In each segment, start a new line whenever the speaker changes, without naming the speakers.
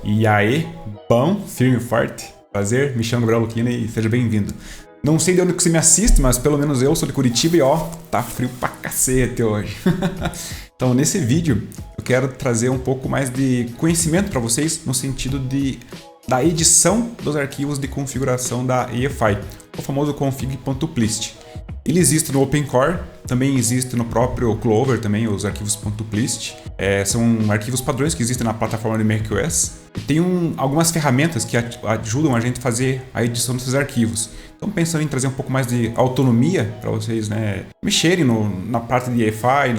E aí, bom, firme e forte. Prazer, me chamo Gabriel Lucchini e seja bem-vindo. Não sei de onde que você me assiste, mas pelo menos eu sou de Curitiba e ó, tá frio pra cacete hoje. Então nesse vídeo eu quero trazer um pouco mais de conhecimento para vocês no sentido da edição dos arquivos de configuração da EFI, o famoso config.plist. Ele existe no OpenCore, também existe no próprio Clover, também os arquivos .plist. São arquivos padrões que existem na plataforma de macOS. E tem algumas ferramentas que ajudam a gente a fazer a edição desses arquivos. Então pensando em trazer um pouco mais de autonomia para vocês, né, mexerem na parte de EFI,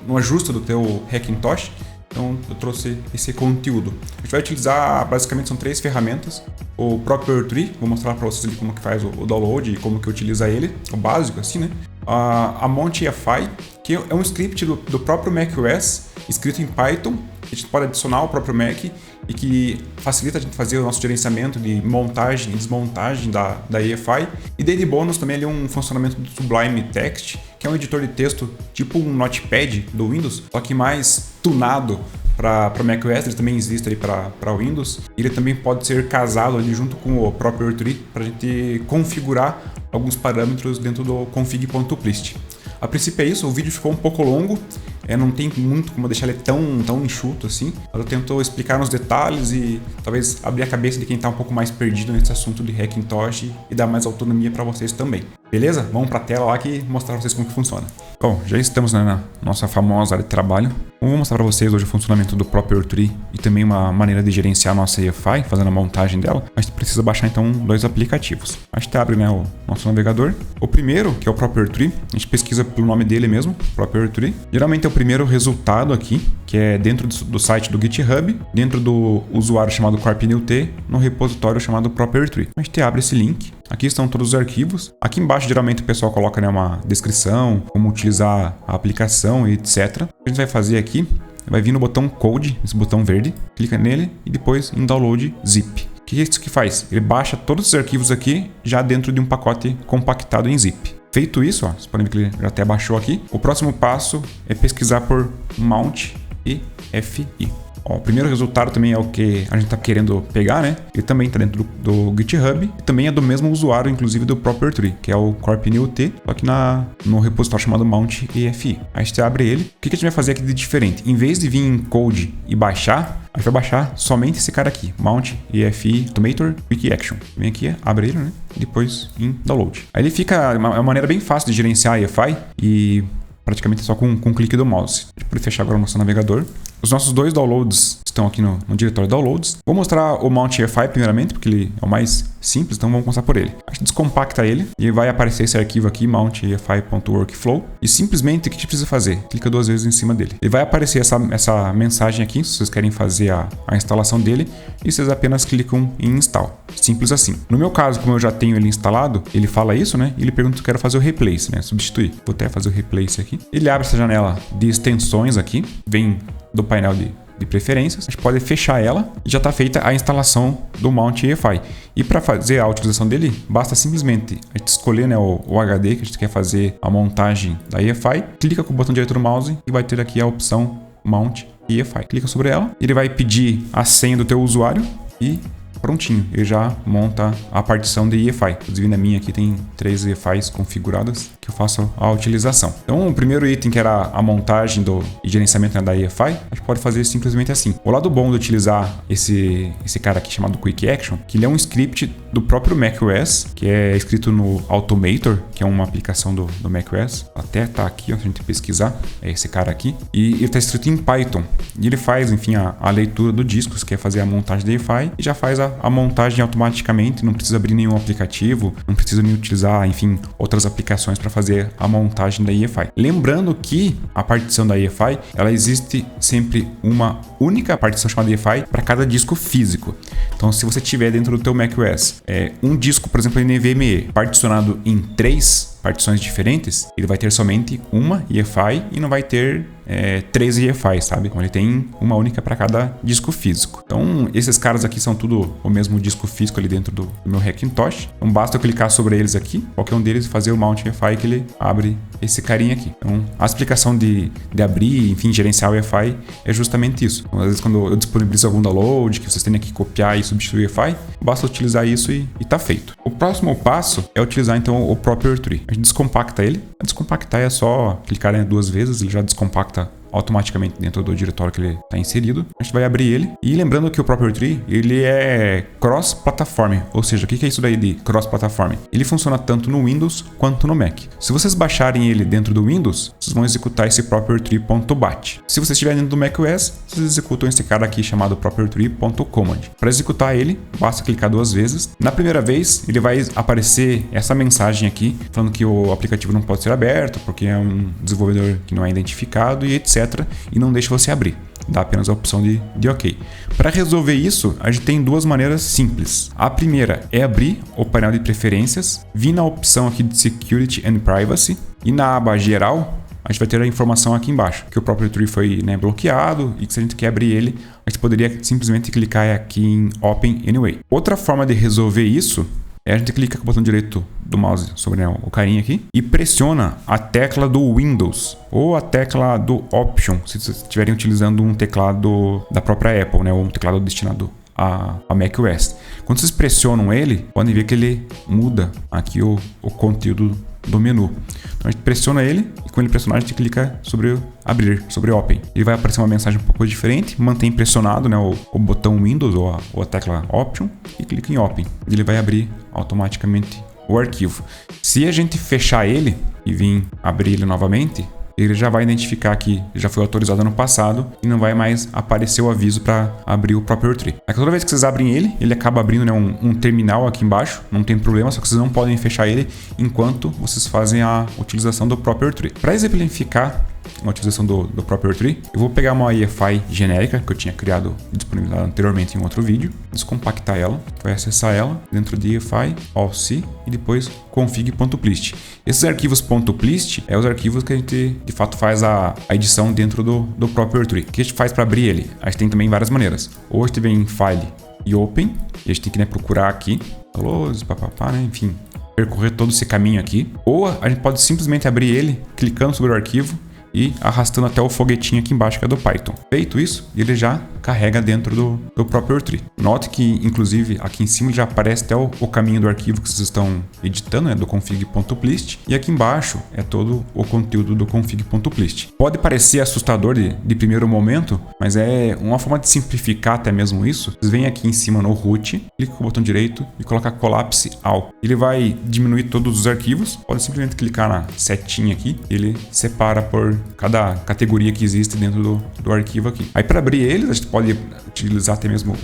no ajuste do teu Hackintosh. Então eu trouxe esse conteúdo. A gente vai utilizar, basicamente são 3 ferramentas. O próprio Tree, vou mostrar para vocês ali como que faz o download e como que utiliza ele, o básico assim, né? A Mount EFI, que é um script do próprio macOS, escrito em Python, que a gente pode adicionar ao próprio Mac e que facilita a gente fazer o nosso gerenciamento de montagem e desmontagem da EFI. E daí de bônus também ali um funcionamento do Sublime Text, que é um editor de texto tipo um Notepad do Windows, só que mais tunado para macOS. Ele também existe ali para Windows. Ele também pode ser casado ali junto com o próprio Tree para a gente configurar alguns parâmetros dentro do config.plist. A princípio é isso, o vídeo ficou um pouco longo, não tem muito como deixar ele tão enxuto assim, mas eu tento explicar nos detalhes e talvez abrir a cabeça de quem está um pouco mais perdido nesse assunto de Hackintosh e dar mais autonomia para vocês também. Beleza? Vamos para a tela lá que mostrar para vocês como que funciona. Bom, já estamos na nossa famosa área de trabalho. Eu vou mostrar para vocês hoje o funcionamento do próprio Tree e também uma maneira de gerenciar a nossa EFI, fazendo a montagem dela. A gente precisa baixar então 2 aplicativos. A gente abre, né, o nosso navegador. O primeiro, que é o próprio Tree, a gente pesquisa pelo nome dele mesmo, próprio Tree. Geralmente é o primeiro resultado aqui, que é dentro do site do GitHub, dentro do usuário chamado corpneut, no repositório chamado próprio Tree. A gente abre esse link. Aqui estão todos os arquivos. Aqui embaixo, geralmente, o pessoal coloca, né, uma descrição, como utilizar a aplicação e etc. O que a gente vai fazer aqui, vai vir no botão Code, esse botão verde, clica nele e depois em Download Zip. O que é isso que faz? Ele baixa todos os arquivos aqui já dentro de um pacote compactado em zip. Feito isso, ó, vocês podem ver que ele já até baixou aqui. O próximo passo é pesquisar por Mount EFI. Ó, o primeiro resultado também é o que a gente está querendo pegar, né? Ele também está dentro do GitHub e também é do mesmo usuário, inclusive do próprio Tree, que é o corpneut, só que no repositório chamado Mount EFI. Aí a gente abre ele. O que a gente vai fazer aqui de diferente? Em vez de vir em Code e baixar, a gente vai baixar somente esse cara aqui, Mount EFI Automator Quick Action. Vem aqui, abre ele, né? E depois em Download. Aí ele fica uma maneira bem fácil de gerenciar a EFI e praticamente só com um clique do mouse. A gente pode fechar agora o nosso navegador. Os nossos 2 downloads estão aqui no diretório Downloads. Vou mostrar o Mount EFI primeiramente, porque ele é o mais simples, então vamos começar por ele. A gente descompacta ele e vai aparecer esse arquivo aqui, mount.efi.workflow. E simplesmente o que a gente precisa fazer? Clica 2 vezes em cima dele. Ele vai aparecer essa mensagem aqui, se vocês querem fazer a instalação dele, e vocês apenas clicam em Install. Simples assim. No meu caso, como eu já tenho ele instalado, ele fala isso, né? E ele pergunta se eu quero fazer o replace, né? Substituir. Vou até fazer o replace aqui. Ele abre essa janela de extensões aqui, vem do painel de preferências, a gente pode fechar ela e já está feita a instalação do Mount EFI. E para fazer a utilização dele, basta simplesmente a gente escolher, né, o HD que a gente quer fazer a montagem da EFI, clica com o botão direito do mouse e vai ter aqui a opção Mount EFI. Clica sobre ela, ele vai pedir a senha do teu usuário e prontinho, ele já monta a partição de EFI. Inclusive na minha aqui tem 3 EFIs configuradas que eu faço a utilização. Então o primeiro item, que era a montagem e gerenciamento, né, da EFI, a gente pode fazer simplesmente assim. O lado bom de utilizar esse cara aqui chamado Quick Action, que ele é um script do próprio macOS, que é escrito no Automator, que é uma aplicação do macOS. Até tá aqui, ó, se a gente pesquisar, é esse cara aqui. E ele está escrito em Python. E ele faz, enfim, a leitura do disco, se quer fazer a montagem da EFI, e já faz a montagem automaticamente, não precisa abrir nenhum aplicativo, não precisa nem utilizar, enfim, outras aplicações para fazer a montagem da EFI. Lembrando que a partição da EFI, ela existe sempre uma única partição chamada EFI para cada disco físico. Então, se você tiver dentro do teu macOS um disco, por exemplo, NVMe, particionado em 3, partições diferentes, ele vai ter somente uma EFI e não vai ter 13 EFIs, sabe? Então ele tem uma única para cada disco físico. Então esses caras aqui são tudo o mesmo disco físico ali dentro do meu Hackintosh. Então basta eu clicar sobre eles aqui, qualquer um deles, fazer o Mount EFI que ele abre esse carinha aqui. Então a explicação de abrir, enfim, gerenciar o EFI é justamente isso. Então, às vezes quando eu disponibilizo algum download, que vocês têm que copiar e substituir o EFI, basta utilizar isso e tá feito. O próximo passo é utilizar então o Proper Tree. A gente descompacta ele. A descompactar é só clicar 2 vezes, ele já descompacta automaticamente dentro do diretório que ele está inserido. A gente vai abrir ele. E lembrando que o Proper Tree, ele é cross-platform. Ou seja, o que é isso daí de cross-platform? Ele funciona tanto no Windows quanto no Mac. Se vocês baixarem ele dentro do Windows, vocês vão executar esse propertree.bat. Se vocês estiverem dentro do macOS, vocês executam esse cara aqui chamado propertree.command. Para executar ele, basta clicar 2 vezes. Na primeira vez, ele vai aparecer essa mensagem aqui, falando que o aplicativo não pode ser aberto, porque é um desenvolvedor que não é identificado e etc. E não deixa você abrir. Dá apenas a opção de OK. Para resolver isso, a gente tem 2 maneiras simples. A primeira é abrir o painel de preferências, vir na opção aqui de Security and Privacy e na aba Geral, a gente vai ter a informação aqui embaixo, que o Proper Tree foi bloqueado e que se a gente quer abrir ele, a gente poderia simplesmente clicar aqui em Open Anyway. Outra forma de resolver isso a gente clica com o botão direito do mouse sobre o carinha aqui e pressiona a tecla do Windows ou a tecla do Option, se vocês estiverem utilizando um teclado da própria Apple, né, ou um teclado destinado a macOS. Quando vocês pressionam ele, podem ver que ele muda aqui o conteúdo do menu. Então a gente pressiona ele e com ele pressionado a gente clica sobre abrir, sobre Open. Ele vai aparecer uma mensagem um pouco diferente, mantém pressionado, né, o botão Windows ou a tecla Option e clica em Open. Ele vai abrir automaticamente o arquivo. Se a gente fechar ele e vir abrir ele novamente, ele já vai identificar que já foi autorizado no passado e não vai mais aparecer o aviso para abrir o Proper Tree. Toda vez que vocês abrem ele, ele acaba abrindo, né, um terminal aqui embaixo, não tem problema, só que vocês não podem fechar ele enquanto vocês fazem a utilização do Proper Tree. Para exemplificar a utilização do Proper Tree, eu vou pegar uma EFI genérica que eu tinha criado e disponibilizado anteriormente em um outro vídeo, descompactar ela, vai acessar ela dentro de EFI, all-c e depois config.plist. Esses arquivos .plist é os arquivos que a gente de fato faz a edição dentro do Proper Tree. O que a gente faz para abrir ele? A gente tem também várias maneiras. Ou a gente vem em File e Open, e a gente tem que procurar aqui, né? Enfim, percorrer todo esse caminho aqui. Ou a gente pode simplesmente abrir ele clicando sobre o arquivo e arrastando até o foguetinho aqui embaixo que é do Python. Feito isso, ele já carrega dentro do Proper Tree. Note que, inclusive, aqui em cima já aparece até o caminho do arquivo que vocês estão editando, né, do config.plist, e aqui embaixo é todo o conteúdo do config.plist. Pode parecer assustador de primeiro momento, mas é uma forma de simplificar até mesmo isso. Vocês vêm aqui em cima no root, clica com o botão direito e coloca Collapse All. Ele vai diminuir todos os arquivos, pode simplesmente clicar na setinha aqui, ele separa por cada categoria que existe dentro do arquivo aqui. Aí para abrir eles, a gente pode utilizar até mesmo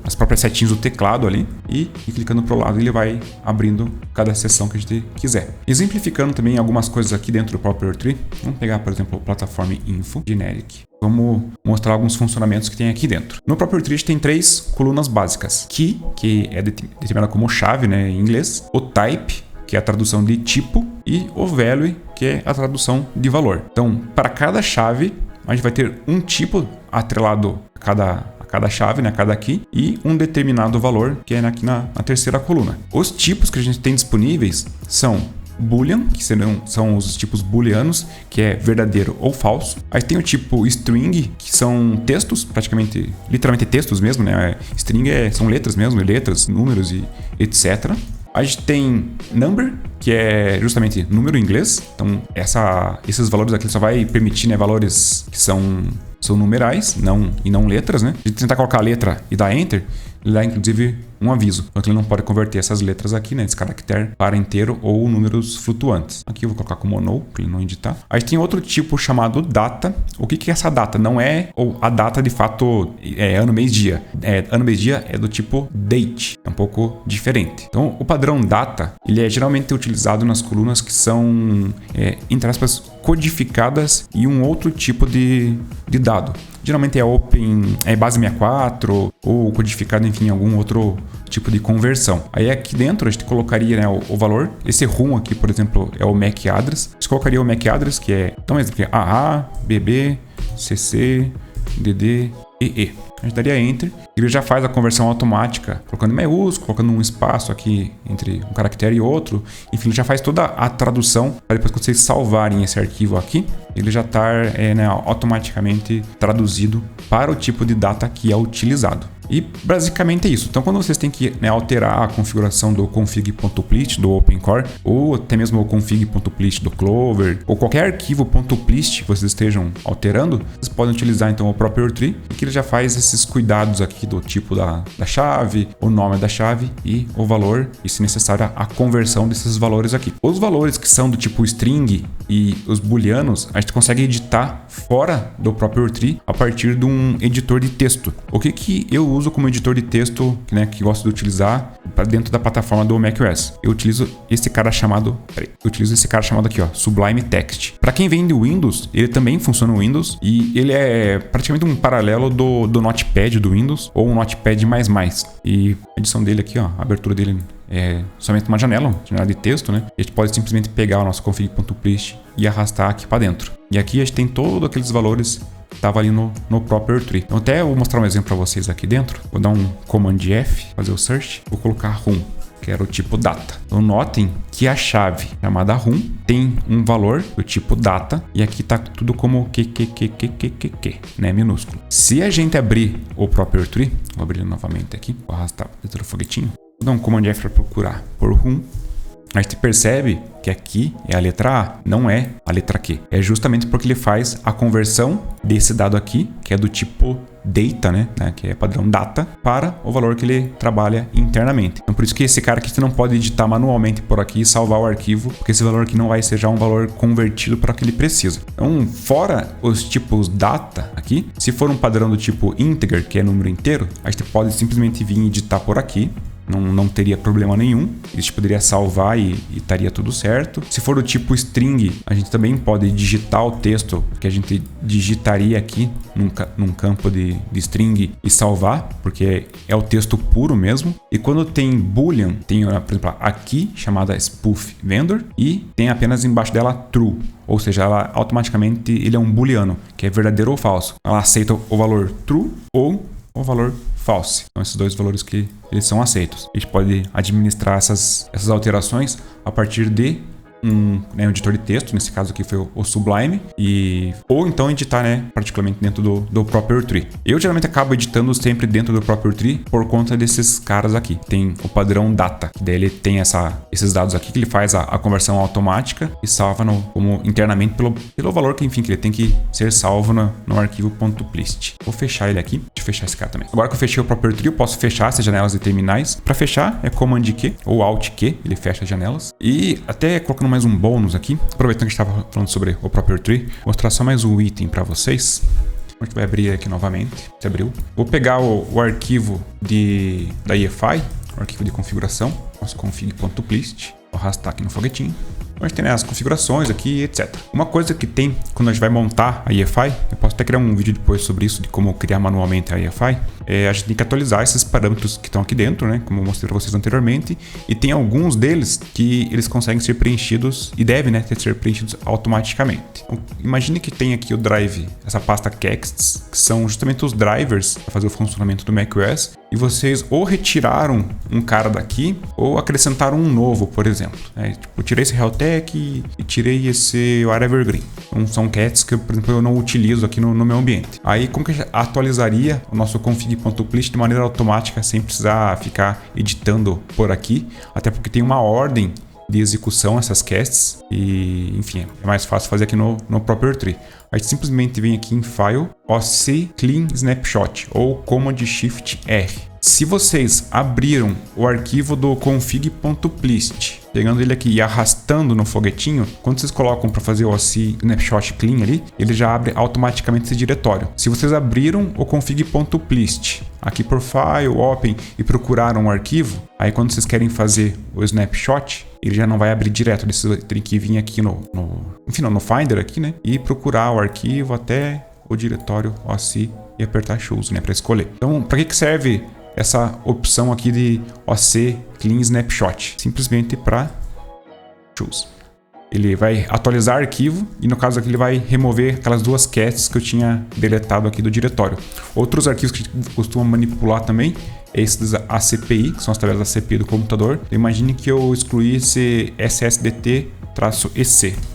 as próprias setinhas do teclado ali e clicando para o lado ele vai abrindo cada seção que a gente quiser. Exemplificando também algumas coisas aqui dentro do Proper Tree, vamos pegar, por exemplo, o Platform Info Generic. Vamos mostrar alguns funcionamentos que tem aqui dentro. No Proper Tree tem 3 colunas básicas. Key, que é determinada como chave, né, em inglês. O Type, que é a tradução de tipo, e o Value, que é a tradução de valor. Então, para cada chave, a gente vai ter um tipo atrelado a cada chave, né, a cada key, e um determinado valor, que é aqui na terceira coluna. Os tipos que a gente tem disponíveis são Boolean, que são os tipos booleanos, que é verdadeiro ou falso. Aí tem o tipo string, que são textos, praticamente, literalmente textos mesmo, né? String são letras mesmo, letras, números e etc. A gente tem number, que é justamente número em inglês. Então, esses valores aqui só vai permitir, né, valores que são numerais e não letras, né? Se tentar colocar a letra e dar Enter, ele dá inclusive um aviso. Então ele não pode converter essas letras aqui, né, esse caractere, para inteiro ou números flutuantes. Aqui eu vou colocar como no, para ele não editar. Aí tem outro tipo chamado data. O que é essa data? Não é a data de fato ano, mês, dia. Ano, mês, dia é do tipo date. É um pouco diferente. Então o padrão data, ele é geralmente utilizado nas colunas que são, entre aspas, codificadas em um outro tipo de dado. Geralmente é Open, é base 64 ou codificado, enfim, em algum outro tipo de conversão. Aí aqui dentro a gente colocaria, né, o valor. Esse RUM aqui, por exemplo, é o MAC address. A gente colocaria o MAC address, que é, então, exemplo aqui, AA, BB, CC, DD, EE. A gente daria Enter, ele já faz a conversão automática, colocando maiúsculo, colocando um espaço aqui entre um caractere e outro. Enfim, já faz toda a tradução para depois que vocês salvarem esse arquivo aqui, ele já está né, automaticamente traduzido para o tipo de data que é utilizado. E basicamente é isso. Então, quando vocês têm que, né, alterar a configuração do config.plist do OpenCore, ou até mesmo o config.plist do Clover, ou qualquer arquivo .plist que vocês estejam alterando, vocês podem utilizar então o próprio tree, que ele já faz esses cuidados aqui do tipo da chave, o nome da chave e o valor, e se necessário a conversão desses valores aqui. Os valores que são do tipo string e os booleanos, a gente consegue editar fora do próprio tree a partir de um editor de texto. O que eu uso como editor de texto, né, que gosto de utilizar para dentro da plataforma do macOS? Eu utilizo esse cara chamado aqui, ó, Sublime Text. Para quem vem do Windows, ele também funciona no Windows e ele é praticamente um paralelo do Notepad do Windows ou um Notepad++. E a edição dele aqui, ó, a abertura dele é somente uma janela de texto, né? A gente pode simplesmente pegar o nosso config.plist e arrastar aqui para dentro. E aqui a gente tem todos aqueles valores que estavam ali no próprio tree. Então até eu vou mostrar um exemplo para vocês aqui dentro. Vou dar um Command F, fazer o search, vou colocar RUM, que era o tipo data. Então notem que a chave chamada RUM tem um valor do tipo data e aqui tá tudo como QQQQQQQ, né, minúsculo. Se a gente abrir o próprio tree, vou abrir novamente aqui, vou arrastar dentro do foguetinho, vou dar um Command F para procurar por RUM. A gente percebe que aqui é a letra A, não é a letra Q. É justamente porque ele faz a conversão desse dado aqui, que é do tipo data, né, que é padrão data, para o valor que ele trabalha internamente. Então por isso que esse cara aqui você não pode editar manualmente por aqui e salvar o arquivo, porque esse valor aqui não vai ser já um valor convertido para o que ele precisa. Então, fora os tipos data aqui, se for um padrão do tipo integer, que é número inteiro, a gente pode simplesmente vir editar por aqui. Não teria problema nenhum. A gente poderia salvar e estaria tudo certo. Se for do tipo string, a gente também pode digitar o texto que a gente digitaria aqui num campo de string e salvar, porque é o texto puro mesmo. E quando tem boolean, tem, por exemplo, aqui chamada spoof vendor e tem apenas embaixo dela true. Ou seja, ela automaticamente ele é um booleano, que é verdadeiro ou falso. Ela aceita o valor true ou o valor false. Então esses dois valores que eles são aceitos. A gente pode administrar essas alterações a partir de um editor de texto, nesse caso aqui foi o Sublime, ou então editar, né, particularmente dentro do próprio tree. Eu geralmente acabo editando sempre dentro do próprio tree por conta desses caras aqui. Tem o padrão data, daí ele tem esses dados aqui que ele faz a conversão automática e salva como internamente pelo valor que, enfim, que ele tem que ser salvo no arquivo .plist. Vou fechar ele aqui. Deixa eu fechar esse cara também. Agora que eu fechei o próprio tree, eu posso fechar essas janelas e terminais. Para fechar é Command Q ou Alt Q, ele fecha as janelas. E até colocando mais um bônus aqui, aproveitando que a gente estava falando sobre o próprio tree, vou mostrar só mais um item para vocês. A gente vai abrir aqui novamente. Se abriu. Vou pegar o arquivo da EFI, o arquivo de configuração, nosso config.plist, vou arrastar aqui no foguetinho. A gente tem, né, as configurações aqui, etc. Uma coisa que tem quando a gente vai montar a EFI, eu posso até criar um vídeo depois sobre isso, de como criar manualmente a EFI, a gente tem que atualizar esses parâmetros que estão aqui dentro, né, como eu mostrei para vocês anteriormente, e tem alguns deles que eles conseguem ser preenchidos, e devem, né, ser preenchidos automaticamente. Então, imagine que tem aqui o drive, essa pasta Kexts, que são justamente os drivers para fazer o funcionamento do macOS, e vocês ou retiraram um cara daqui, ou acrescentaram um novo, por exemplo. Tipo, eu tirei esse Realtek e tirei esse Evergreen. Então, são cats que, por exemplo, eu não utilizo aqui no meu ambiente. Aí, como que a gente atualizaria o nosso config.plist de maneira automática, sem precisar ficar editando por aqui? Até porque tem uma ordem de execução essas casts e, enfim, é mais fácil fazer aqui no próprio tree. a gente simplesmente vem aqui em File, OC Clean Snapshot ou Command Shift R. Se vocês abriram o arquivo do config.plist, pegando ele aqui e arrastando no foguetinho, quando vocês colocam para fazer o OC Snapshot Clean ali, ele já abre automaticamente esse diretório. Se vocês abriram o config.plist aqui por File, Open e procuraram um arquivo, aí quando vocês querem fazer o snapshot, ele já não vai abrir direto, vocês têm que vir aqui no Finder aqui, né? E procurar o arquivo até o diretório OC e apertar Choose, né? Para escolher. Então, para que serve essa opção aqui de OC Clean Snapshot? Simplesmente para Choose. Ele vai atualizar arquivo e no caso aqui ele vai remover aquelas duas caches que eu tinha deletado aqui do diretório. Outros arquivos que a gente costuma manipular também é esses ACPI, que são as tabelas ACPI do computador. Imagine que eu excluí esse SSDT-EC.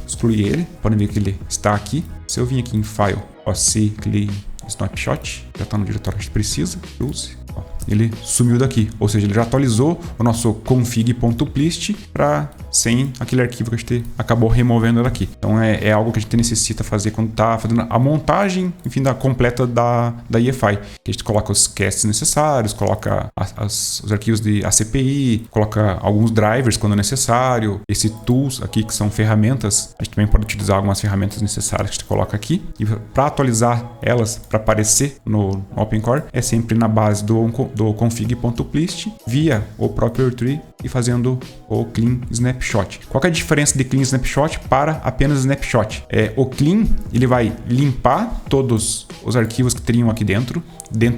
Excluí ele, podem ver que ele está aqui. Se eu vim aqui em File, OC Clean Snapshot, já está no diretório que a gente precisa, use. Ele sumiu daqui, ou seja, ele já atualizou o nosso config.plist para sem aquele arquivo que a gente acabou removendo daqui. Então é algo que a gente necessita fazer quando está fazendo a montagem, enfim, completa da EFI. Que a gente coloca os caches necessários, coloca os arquivos de ACPI, coloca alguns drivers quando necessário, esse tools aqui que são ferramentas, a gente também pode utilizar algumas ferramentas necessárias que a gente coloca aqui. E para atualizar elas, para aparecer no OpenCore, é sempre na base do config.plist via o próprio tree e fazendo o clean snapshot. Qual que é a diferença de clean snapshot para apenas snapshot? O clean, ele vai limpar todos os arquivos que teriam aqui dentro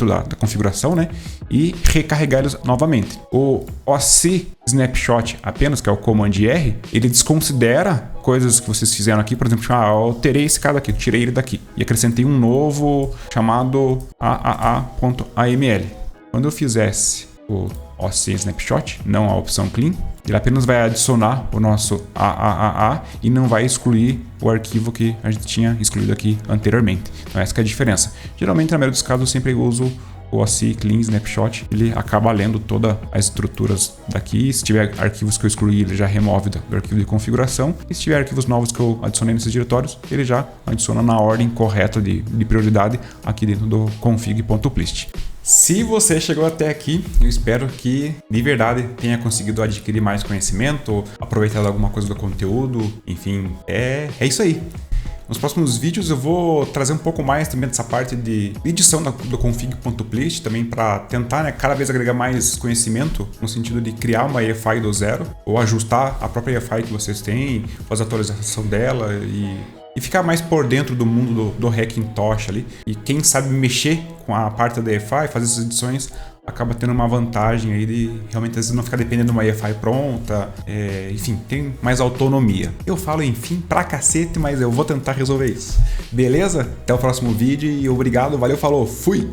da configuração, né? E recarregar eles novamente. O OC snapshot apenas, que é o Command R, ele desconsidera coisas que vocês fizeram aqui. Por exemplo, eu alterei esse cara aqui, tirei ele daqui e acrescentei um novo chamado AAA.aml. Quando eu fizesse o OC Snapshot, não a opção Clean, ele apenas vai adicionar o nosso AAA e não vai excluir o arquivo que a gente tinha excluído aqui anteriormente. Então essa que é a diferença. Geralmente, na maioria dos casos, eu sempre uso o OC Clean Snapshot, ele acaba lendo todas as estruturas daqui. Se tiver arquivos que eu excluí, ele já remove do arquivo de configuração. E se tiver arquivos novos que eu adicionei nesses diretórios, ele já adiciona na ordem correta de prioridade aqui dentro do config.plist. Se você chegou até aqui, eu espero que de verdade tenha conseguido adquirir mais conhecimento, aproveitar alguma coisa do conteúdo, enfim, é isso aí. Nos próximos vídeos eu vou trazer um pouco mais também dessa parte de edição do config.plist, também para tentar, né, cada vez agregar mais conhecimento no sentido de criar uma EFI do zero ou ajustar a própria EFI que vocês têm, fazer a atualização dela e ficar mais por dentro do mundo do Hackintosh ali. E quem sabe mexer com a parte da EFI, fazer essas edições, acaba tendo uma vantagem aí de realmente às vezes não ficar dependendo de uma EFI pronta, enfim, tem mais autonomia. Eu falo enfim pra cacete, mas eu vou tentar resolver isso. Beleza? Até o próximo vídeo e obrigado, valeu, falou, fui!